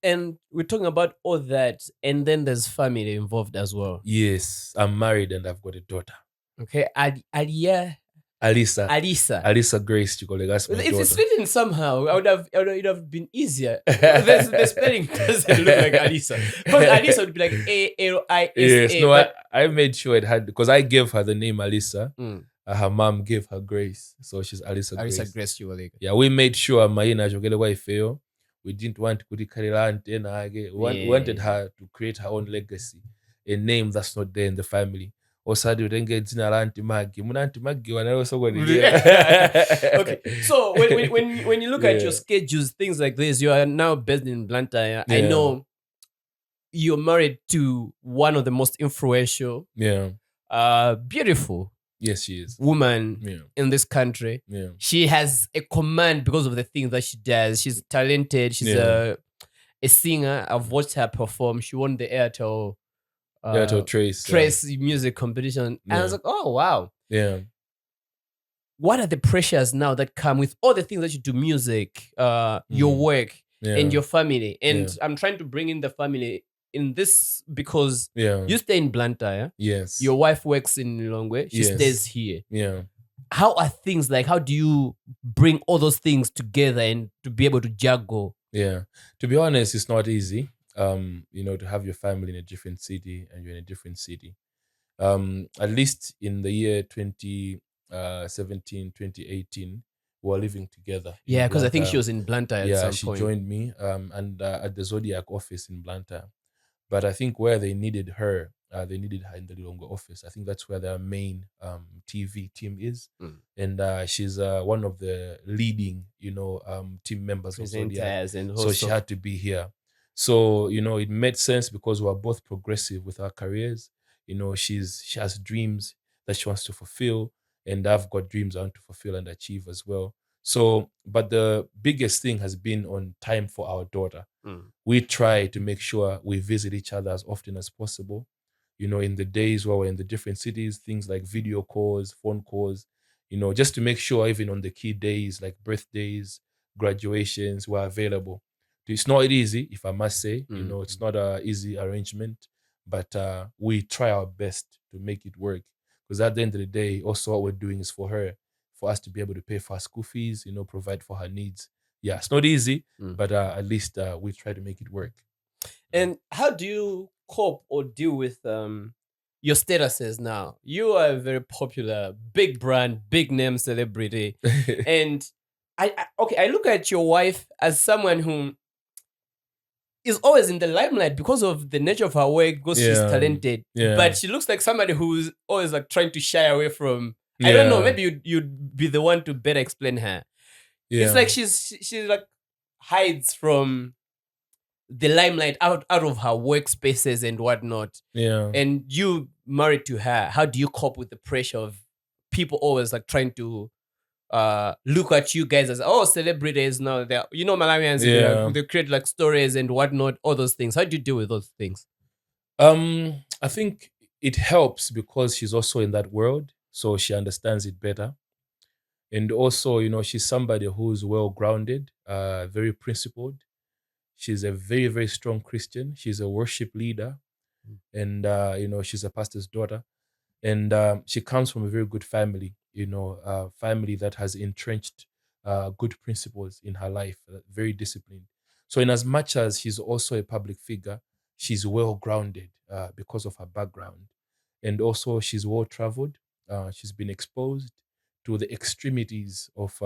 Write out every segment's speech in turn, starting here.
And we're talking about all that, and then there's family involved as well. Yes, I'm married and I've got a daughter. Okay, Alisa. Alisa Grace Chikole, that's my If it's daughter. written somehow, it would have been easier. The spelling doesn't look like Alisa. Because Alisa would be like Alisa. Yes, no, But I made sure it had, because I gave her the name Alisa. Mm. Her mom gave her Grace, so she's Alisa Alisa Grace. Grace Chiwaleka. Yeah, we made sure Maina Jogele Waifeo. We didn't want Kudikarelante. We wanted her to create her own legacy, a name that's not there in the family. Osadi udenge dzina la Auntie Maggie. Muna Auntie Maggie Okay, so when you look at your schedules, things like this, you are now based in Blantyre. I know you're married to one of the most influential, beautiful Yes, she is. woman in this country. Yeah. She has a command because of the things that she does. She's talented. She's a singer. I've watched her perform. She won the Airtel Trace music competition. And I was like, oh, wow. Yeah. What are the pressures now that come with all the things that you do, music, your work, and your family? And I'm trying to bring in the family in this because you stay in Blantyre. Yes. Your wife works in Lilongwe. She stays here. Yeah. How are things like? How do you bring all those things together and to be able to juggle? Yeah. To be honest, it's not easy. To have your family in a different city and you're in a different city. At least in the year 2017, 2018, we were living together. Yeah, because I think she was in Blantyre at some point. Yeah, she joined me and at the Zodiac office in Blantyre. But I think where they needed her in the Lilongwe office. I think that's where their main TV team is. And she's one of the leading, team members of Zodiac. So she had to be here. So, it made sense because we are both progressive with our careers. She has dreams that she wants to fulfill, and I've got dreams I want to fulfill and achieve as well. So, but the biggest thing has been on time for our daughter. We try to make sure we visit each other as often as possible. In the days where we're in the different cities, things like video calls, phone calls, just to make sure even on the key days like birthdays, graduations, we're available. It's not easy, if I must say. It's not an easy arrangement, but we try our best to make it work. Because at the end of the day, also what we're doing is for her, for us to be able to pay for her school fees, provide for her needs. Yeah, it's not easy, but at least we try to make it work. And how do you cope or deal with your statuses now? You are a very popular, big brand, big name celebrity. And I look at your wife as someone who is always in the limelight because of the nature of her work, because she's talented. But she looks like somebody who's always like trying to shy away from. I don't know. Maybe you'd be the one to better explain her. It's like she's like hides from the limelight out of her workspaces and whatnot. Yeah. And you married to her. How do you cope with the pressure of people always like trying to look at you guys as celebrities now? They're Malawians, they create like stories and whatnot, all those things. How do you deal with those things? I think it helps because she's also in that world, so she understands it better. And also, she's somebody who's well-grounded, very principled. She's a very, very strong Christian. She's a worship leader. And, she's a pastor's daughter. And she comes from a very good family, a family that has entrenched good principles in her life, very disciplined. So in as much as she's also a public figure, she's well-grounded because of her background. And also she's well-traveled. She's been exposed to the extremities of,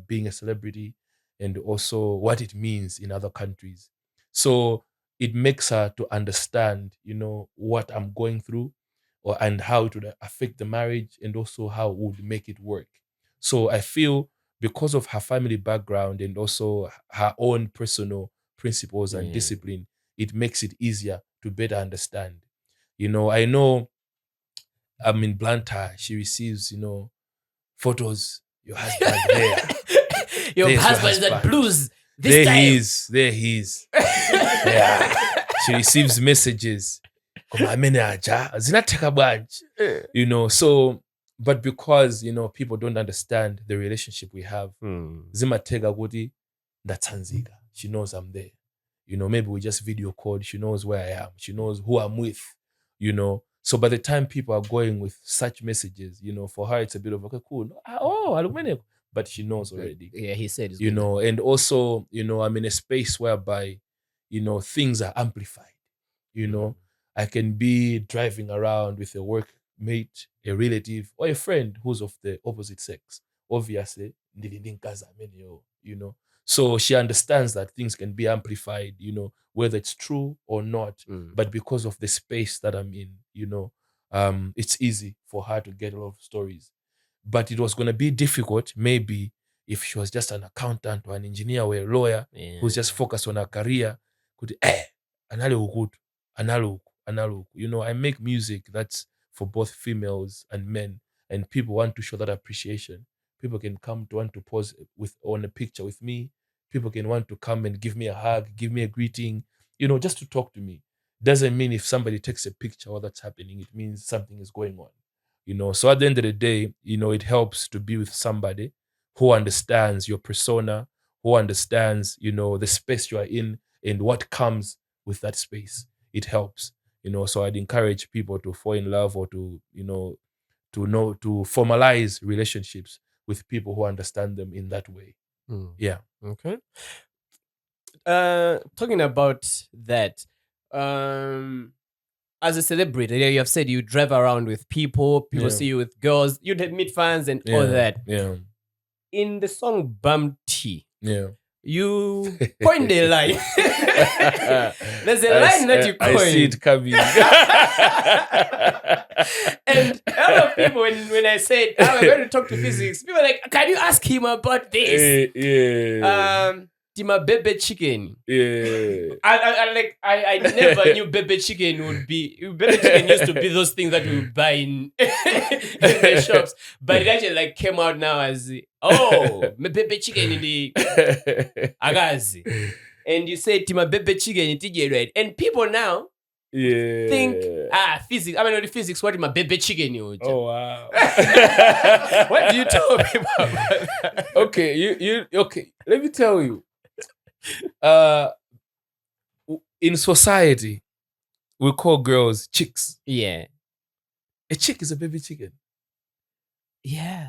being a celebrity and also what it means in other countries. So it makes her to understand, what I'm going through and how it would affect the marriage and also how it would make it work. So I feel because of her family background and also her own personal principles and discipline, it makes it easier to better understand. I know I'm in Blantyre. She receives, photos. Your husband there. Your husband is at blues. This time. There he is. Yeah. She receives messages. So, but because, people don't understand the relationship we have, zimatega kuti ndatsanzika. She knows I'm there. You know, maybe we just video called. She knows where I am. She knows who I'm with. You know, so by the time people are going with such messages, you know, for her it's a bit of okay, cool. Oh, aluminium, but she knows already. Yeah, he said it's You good. know, and also, you know, I'm in a space whereby, you know, things are amplified. You know, I can be driving around with a workmate, a relative, or a friend who's of the opposite sex. Obviously, you know. So she understands that things can be amplified, you know, whether it's true or not. But because of the space that I'm in, you know, it's easy for her to get a lot of stories. But it was going to be difficult, maybe, if she was just an accountant or an engineer or a lawyer who's just focused on her career. Could analog, analog. You know, I make music that's for both females and men, and people want to show that appreciation. People can come to want to pose with on a picture with me. People can want to come and give me a hug, give me a greeting, you know, just to talk to me. Doesn't mean if somebody takes a picture or that's happening, it means something is going on. You know, so at the end of the day, you know, it helps to be with somebody who understands your persona, who understands, you know, the space you are in and what comes with that space. It helps, you know. So I'd encourage people to fall in love or to, you know, to formalize relationships with people who understand them in that way. Yeah. Okay. Talking about that, as a celebrity, you have said you drive around with people Yeah. see you with girls, you meet fans and all that. Yeah. In the song Bum Tea, Yeah. you coined a line. There's a line that you coined. I see it coming. And a lot of people, when I said, we're going to talk to PHYZIX, people are like, can you ask him about this? Tima Bebe Chicken. Yeah. I never knew Bebe Chicken would be. Bebe Chicken used to be those things that we would buy in the shops, but it actually like came out now as Bebe Chicken in the Agazi. And you say Tima Bebe Chicken in TJ Red, and people now think PHYZIX. I mean, the PHYZIX. What my Bebe Chicken? Oh wow. What do you tell me about that? Okay, you okay. Let me tell you. In society, we call girls chicks. Yeah. A chick is a baby chicken. Yeah.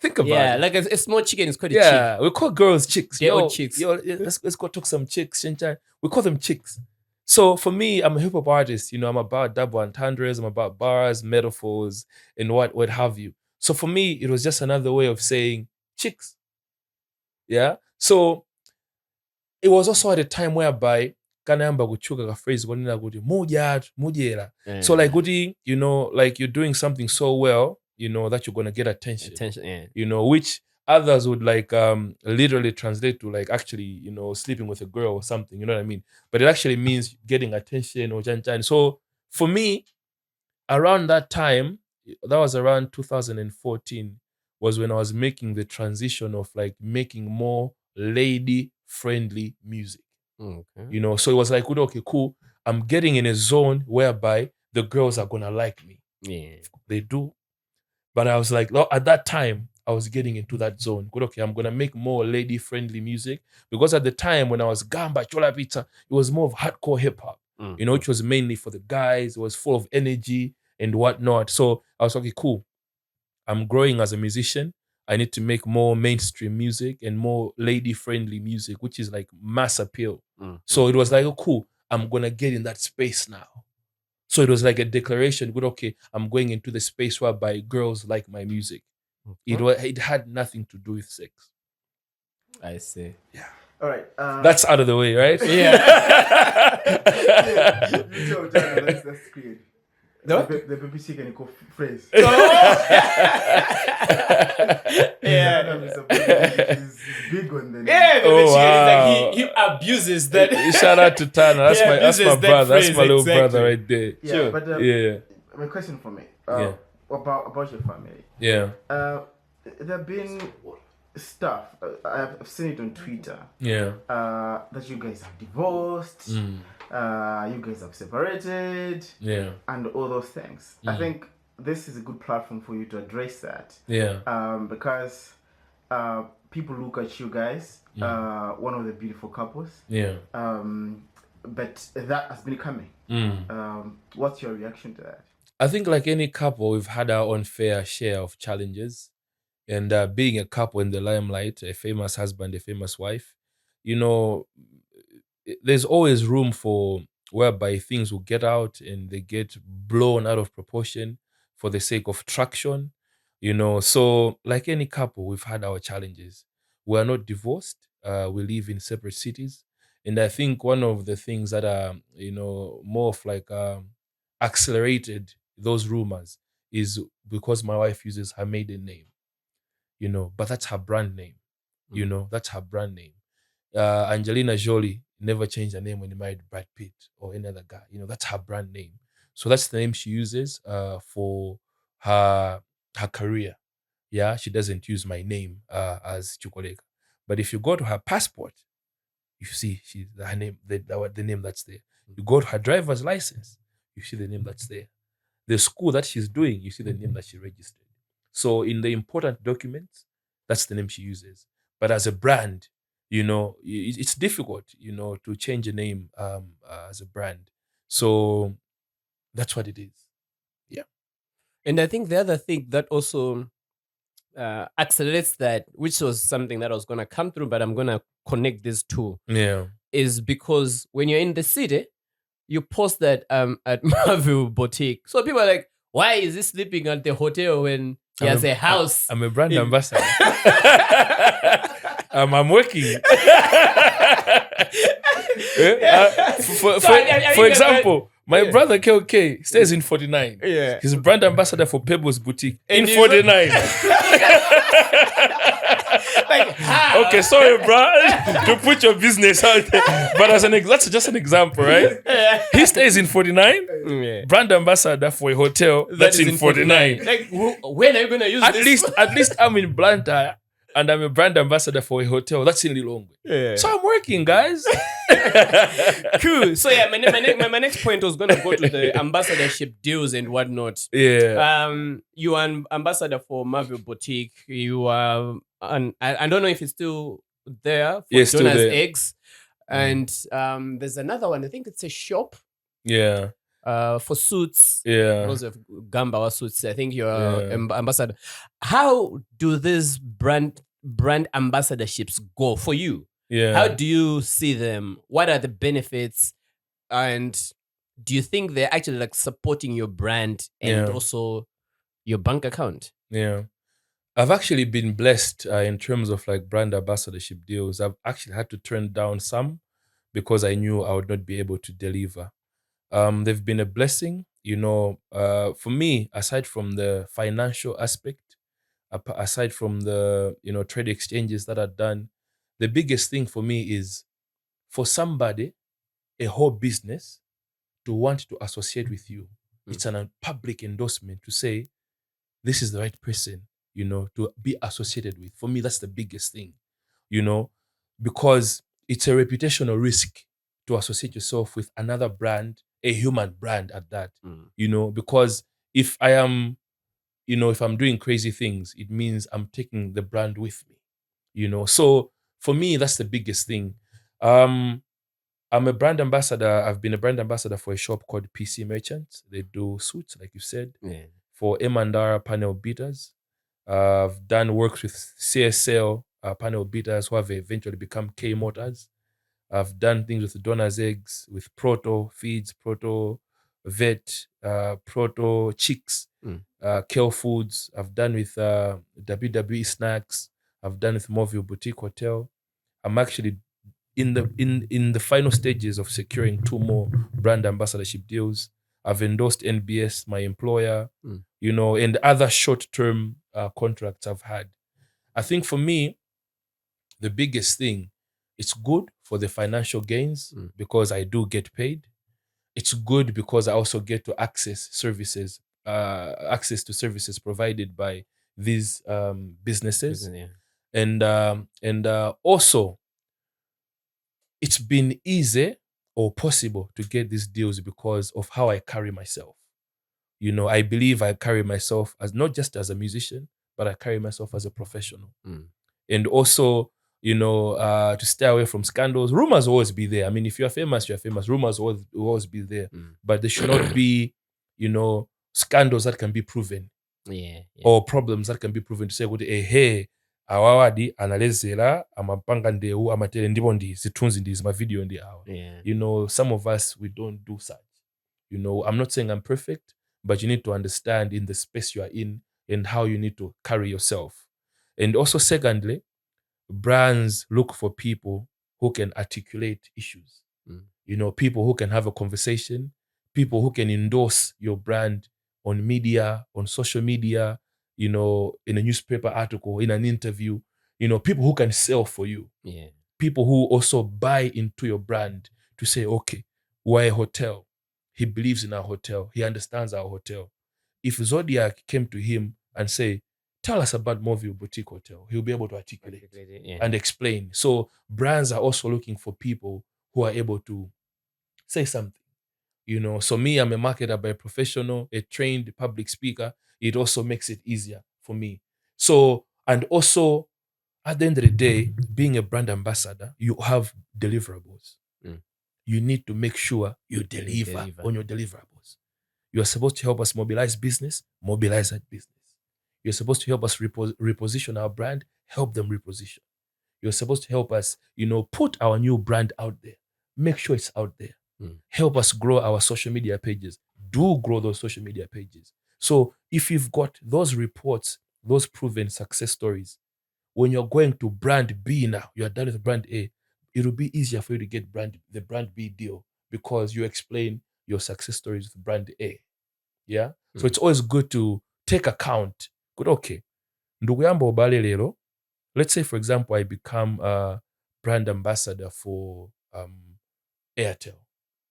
Think about it. Yeah, like a small chicken is called a chick. Yeah, we call girls chicks. They're all chicks. Let's go talk some chicks. We call them chicks. So for me, I'm a hip hop artist. You know, I'm about double entendres. I'm about bars, metaphors, and what have you. So for me, it was just another way of saying chicks. Yeah. So it was also at a time whereby kanamba kuchuka ka phrase wanina kuti mujera. So like kuti, you know, like you're doing something so well, you know, that you're gonna get attention. You know, which others would like literally translate to like actually, you know, sleeping with a girl or something, you know what I mean? But it actually means getting attention or janchan. So for me, around that time, that was around 2014, was when I was making the transition of like making more lady friendly music. Okay. You know, so it was like, okay, cool. I'm getting in a zone whereby the girls are gonna like me. Yeah. They do. But I was like, at that time, I was getting into that zone. Good, okay, I'm gonna make more lady friendly music. Because at the time when I was Gamba, Chola Pizza, it was more of hardcore hip hop. You know, which was mainly for the guys. It was full of energy and whatnot. So I was like, okay, cool. I'm growing as a musician. I need to make more mainstream music and more lady-friendly music, which is like mass appeal. So it was like, oh, cool. I'm going to get in that space now. So it was like a declaration. Good, okay, I'm going into the space whereby girls like my music. It had nothing to do with sex. I see. Yeah. All right. That's out of the way, right? Yeah. That's clear. No? The baby chicken phrase. Yeah. He's big on the name. Yeah, the Oh, chicken is wow. like he abuses that. Shout out to Tana. That's Yeah, my this is that brother. That's phrase, my little exactly. brother right there. Yeah, Sure. but Yeah. my question for me. Yeah. About your family. Yeah. There have been stuff. I've seen it on Twitter. Yeah. That you guys have divorced. You guys have separated. Yeah. And all those things. I think this is a good platform for you to address that. Yeah. Because people look at you guys, one of the beautiful couples. Yeah. But that has been coming. What's your reaction to that? I think like any couple, we've had our own fair share of challenges. And being a couple in the limelight, a famous husband, a famous wife, you know, there's always room for whereby things will get out and they get blown out of proportion for the sake of traction, you know. So, like any couple, we've had our challenges. We are not divorced. We live in separate cities, and I think one of the things that are, you know, more of like accelerated those rumors is because my wife uses her maiden name, you know, but that's her brand name, you know, that's her brand name. Angelina Jolie never changed her name when he married Brad Pitt or any other guy. You know, that's her brand name. So that's the name she uses for her career. Yeah, she doesn't use my name as Chukwuleka. But if you go to her passport, you see her name, the name that's there. You go to her driver's license, you see the name that's there. The school that she's doing, you see the name that she registered. So in the important documents, that's the name she uses. But as a brand, you know, it's difficult, you know, to change a name as a brand. So that's what it is. Yeah. And I think the other thing that also accelerates that, which was something that I was going to come through, but I'm going to connect these two, Yeah. is because when you're in the city, you post that at Marvel Boutique. So people are like, why is he sleeping at the hotel when he has a house? I'm a brand ambassador. I'm working. For example, my brother KOK stays in 49. Yeah. He's a brand ambassador for Pebbles Boutique And in 49. Like, how? Okay, sorry, bro, to put your business out there. But that's just an example, right? He stays in 49. Yeah. Brand ambassador for a hotel that's is in 49. Like, when are you going to use this? At least I'm in Blantyre and I'm a brand ambassador for a hotel that's in Lilongwe. Yeah. So I'm working, guys. Cool. So yeah, my next point was going to go to the ambassadorship deals and whatnot. Yeah. You are an ambassador for Marvel Boutique. You are, I don't know if it's still there for Yes, still Donna's there. Eggs. And there's another one. I think it's a shop. Yeah. For suits. Yeah. Those of Gambawa suits. I think you're Yeah. ambassador. How do these brand ambassadorships go for you? Yeah. How do you see them? What are the benefits? And do you think they're actually like supporting your brand and Yeah. also your bank account? Yeah. I've actually been blessed in terms of like brand ambassadorship deals. I've actually had to turn down some because I knew I would not be able to deliver. They've been a blessing, you know, for me, aside from the financial aspect, aside from the, you know, trade exchanges that are done, the biggest thing for me is for somebody, a whole business, to want to associate with you. It's a public endorsement to say, this is the right person, you know, to be associated with. For me, that's the biggest thing, you know, because it's a reputational risk to associate yourself with another brand, a human brand at that, you know, because if I am, you know, if I'm doing crazy things, it means I'm taking the brand with me, you know. So for me, that's the biggest thing. I'm a brand ambassador. I've been a brand ambassador for a shop called PC Merchants. They do suits, like you said, for Mandara panel beaters. I've done works with CSL panel beaters who have eventually become K Motors. I've done things with Donna's Eggs, with Proto Feeds, Proto Vet, Proto Chicks, Kel Foods. I've done with WWE Snacks. I've done with Mobile Boutique Hotel. I'm actually in the final stages of securing 2 more brand ambassadorship deals. I've endorsed NBS, my employer, you know, and other short-term contracts I've had. I think for me, the biggest thing, it's good for the financial gains because I do get paid. It's good because I also get to access to services provided by these businesses. And also, it's been easy or possible to get these deals because of how I carry myself. You know, I believe I carry myself as not just as a musician, but I carry myself as a professional. And also, to stay away from scandals. Rumors will always be there. I mean, if you're famous, you're famous. Rumors will always be there. But there should not be, scandals that can be proven. Yeah. Or problems that can be proven to say, hey, awawadi analezera amapanga ndeu amatere ndipo ndi zithunzi ndi mavideo ndi awa. Yeah. Some of us, we don't do such. I'm not saying I'm perfect, but you need to understand in the space you are in and how you need to carry yourself. And also, secondly, brands look for people who can articulate issues. People who can have a conversation, people who can endorse your brand on media, on social media, in a newspaper article, in an interview, people who can sell for you. Yeah. People who also buy into your brand to say, okay, we're a hotel. He believes in our hotel. He understands our hotel. If Zodiac came to him and say, tell us about Movie Boutique Hotel, he'll be able to articulate and explain. So brands are also looking for people who are able to say something. So me, I'm a marketer by professional, a trained public speaker. It also makes it easier for me. So, and also at the end of the day, being a brand ambassador, you have deliverables. You need to make sure you deliver on your deliverables. You're supposed to help us mobilize business, mobilize that business. You're supposed to help us reposition our brand, help them reposition. You're supposed to help us, put our new brand out there. Make sure it's out there. Help us grow our social media pages. Do grow those social media pages. So if you've got those reports, those proven success stories, when you're going to brand B now, you're done with brand A, it'll be easier for you to get the brand B deal because you explain your success stories with brand A. Yeah? So it's always good to take account. Good, okay. Ndugu yangu obale lero, let's say, for example, I become a brand ambassador for Airtel,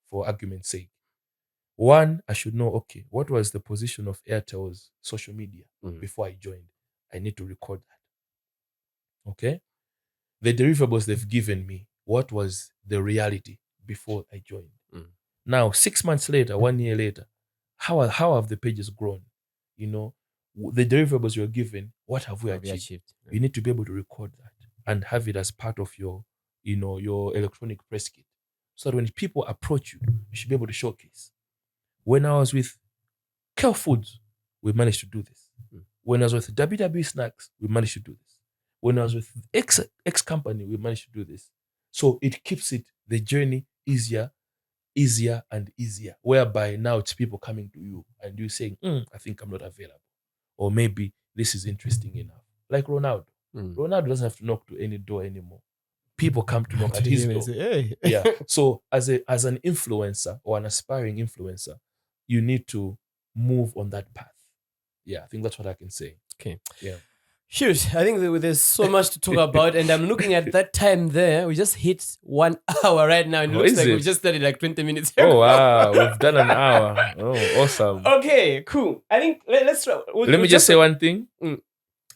for argument's sake. One, I should know, okay, what was the position of Airtel's social media before I joined? I need to record that. Okay? The deliverables they've given me, what was the reality before I joined? Now, 6 months later, 1 year later, how have the pages grown? The deliverables you're given, what have we achieved? You need to be able to record that and have it as part of your, your electronic press kit. So that when people approach you, you should be able to showcase. When I was with Kel Foods, we managed to do this. When I was with WWE Snacks, we managed to do this. When I was with X company, we managed to do this. So it keeps the journey easier and easier, whereby now it's people coming to you and you saying, I think I'm not available. Or maybe this is interesting enough. Like Ronaldo. Ronaldo doesn't have to knock to any door anymore. People come to knock at his door. Say, hey. Yeah. So as an influencer or an aspiring influencer, you need to move on that path. Yeah, I think that's what I can say. Okay. Yeah. Shoot, I think there's so much to talk about, and I'm looking at that time there. We just hit 1 hour right now, and it looks like we've just started like 20 minutes ago. Oh, wow. We've done an hour. Oh, awesome. Okay, cool. I think let's try. Let me just say one thing.